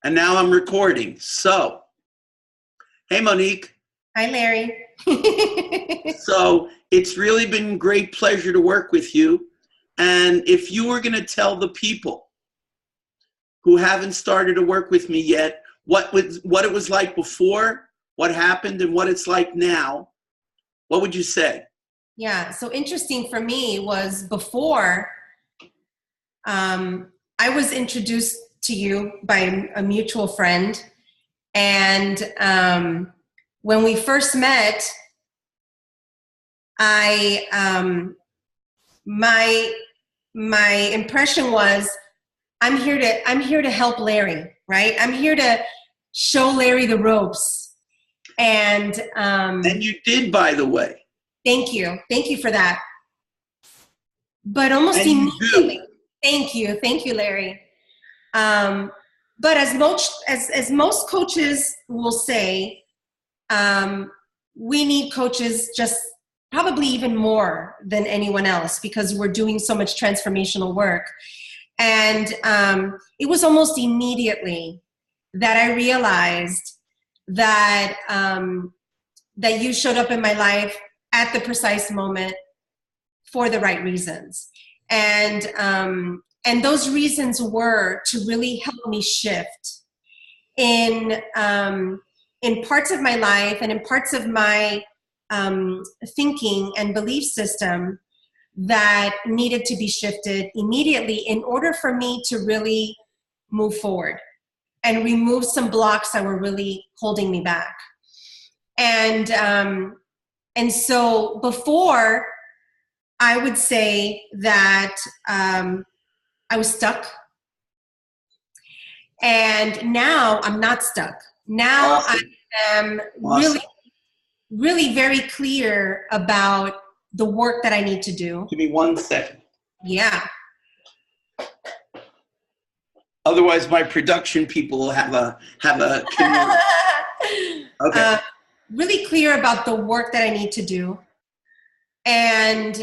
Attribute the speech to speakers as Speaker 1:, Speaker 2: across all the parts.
Speaker 1: And now I'm recording. So, hey, Monique.
Speaker 2: Hi, Larry.
Speaker 1: So, it's really been great pleasure to work with you. And if you were going to tell the people who haven't started to work with me yet what it was like before, what happened, and what it's like now, what would you say?
Speaker 2: Yeah, so interesting for me was before I was introduced to you by a mutual friend. And when we first met, my impression was I'm here to help Larry, right? I'm here to show Larry the ropes. And
Speaker 1: you did, by the way.
Speaker 2: Thank you for that. But almost immediately, thank you, Larry. But as most coaches will say, we need coaches just probably even more than anyone else because we're doing so much transformational work. And it was almost immediately that I realized that that you showed up in my life at the precise moment for the right reasons. And those reasons were to really help me shift in parts of my life and in parts of my thinking and belief system that needed to be shifted immediately in order for me to really move forward and remove some blocks that were really holding me back. And so before, I would say that I was stuck. And now I'm not stuck. Now I am really very clear about the work that I need to do.
Speaker 1: Give me 1 second.
Speaker 2: Yeah.
Speaker 1: Otherwise, my production people will have a okay.
Speaker 2: Really clear about the work that I need to do. And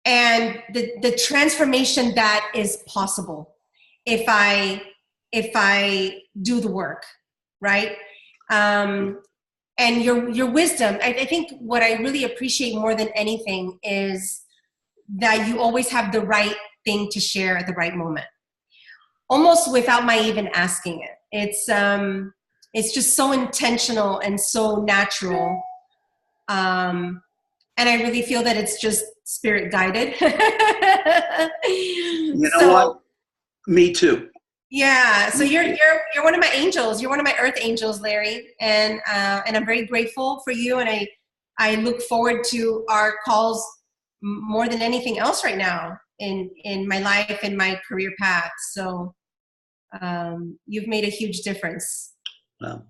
Speaker 2: the transformation that is possible if I do the work, right? And your wisdom. I think what I really appreciate more than anything is that you always have the right thing to share at the right moment, almost without my even asking it. It's just so intentional and so natural. And I really feel that it's just spirit guided.
Speaker 1: You know what? Me too.
Speaker 2: Yeah. So you're one of my angels. You're one of my earth angels, Larry. And I'm very grateful for you. And I look forward to our calls more than anything else right now in my life and my career path. So you've made a huge difference.
Speaker 1: Well,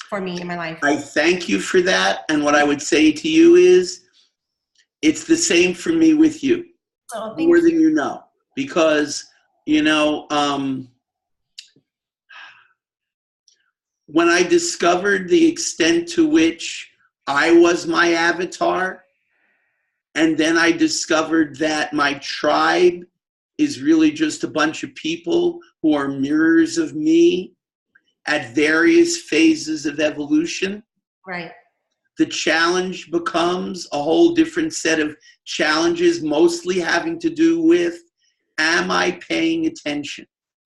Speaker 2: for me in my life.
Speaker 1: I thank you for that. And what I would say to you is, it's the same for me with you.
Speaker 2: Oh,
Speaker 1: more than you know. Because, when I discovered the extent to which I was my avatar, and then I discovered that my tribe is really just a bunch of people who are mirrors of me at various phases of evolution.
Speaker 2: Right.
Speaker 1: The challenge becomes a whole different set of challenges, mostly having to do with, am I paying attention?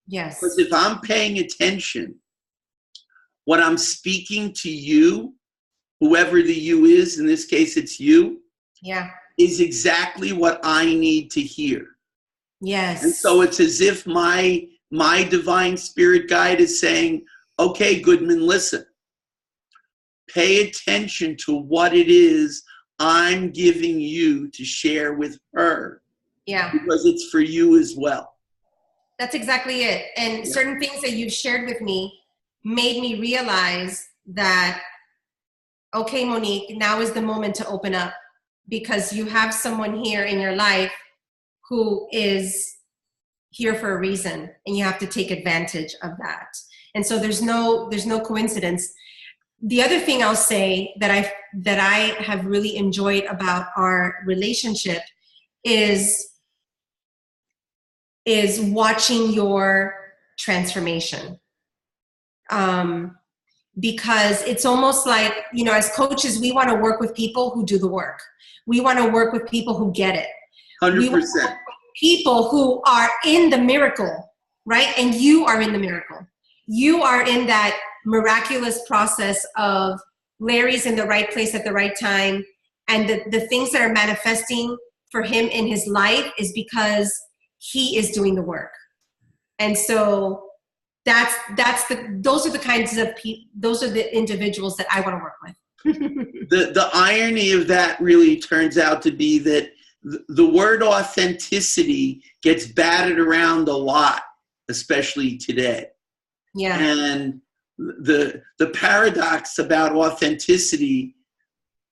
Speaker 2: Yes.
Speaker 1: Because if I'm paying attention, what I'm speaking to you, whoever the you is, in this case it's you,
Speaker 2: yeah,
Speaker 1: is exactly what I need to hear.
Speaker 2: Yes.
Speaker 1: And so it's as if my divine spirit guide is saying, okay, Goodman, listen. Pay attention to what it is I'm giving you to share with her.
Speaker 2: Yeah.
Speaker 1: Because it's for you as well.
Speaker 2: That's exactly it. And certain things that you've shared with me made me realize that, okay, Monique, now is the moment to open up because you have someone here in your life who is here for a reason and you have to take advantage of that. And so there's no coincidence. The other thing I'll say that I have really enjoyed about our relationship is watching your transformation. Because it's almost like, you know, as coaches, we want to work with people who do the work. We want to work with people who get it.
Speaker 1: 100%.
Speaker 2: We want to work with people who are in the miracle, right? And you are in the miracle. You are in that miraculous process of Larry's in the right place at the right time. And the things that are manifesting for him in his life is because he is doing the work. And so those are the kinds of those are the individuals that I want to work with.
Speaker 1: The irony of that really turns out to be that the word authenticity gets batted around a lot, especially today.
Speaker 2: Yeah.
Speaker 1: And the paradox about authenticity,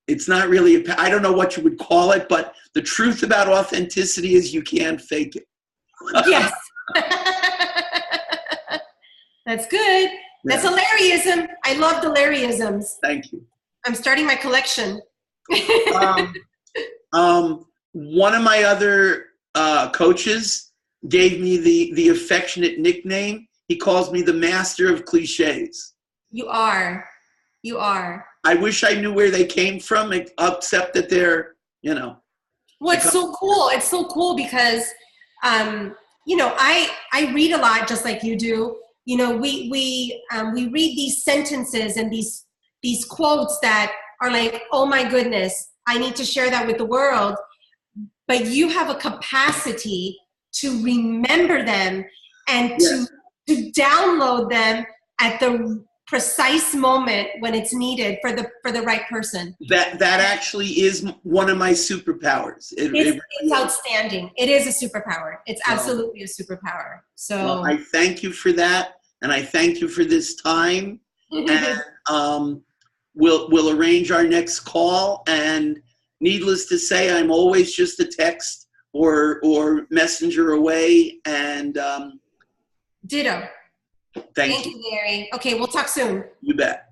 Speaker 1: it's not really I don't know what you would call it, but the truth about authenticity is you can't fake it.
Speaker 2: Yes. That's good. That's a Larryism. I love the Larryisms.
Speaker 1: Thank you.
Speaker 2: I'm starting my collection.
Speaker 1: One of my other coaches gave me the affectionate nickname. He calls me the master of cliches.
Speaker 2: You are. You are.
Speaker 1: I wish I knew where they came from, except that they're, you know.
Speaker 2: Well, it's so cool. It's so cool because, you know, I read a lot just like you do. You know, we read these sentences and these quotes that are like, oh my goodness, I need to share that with the world. But you have a capacity to remember them and to download them at the precise moment when it's needed for the right person.
Speaker 1: That actually is one of my superpowers.
Speaker 2: It's outstanding. It is a superpower. It's absolutely a superpower. So
Speaker 1: well, I thank you for that, and I thank you for this time. And we'll arrange our next call. And needless to say, I'm always just a text or messenger away. And
Speaker 2: ditto.
Speaker 1: Thank you,
Speaker 2: Larry. Okay, we'll talk soon.
Speaker 1: You bet.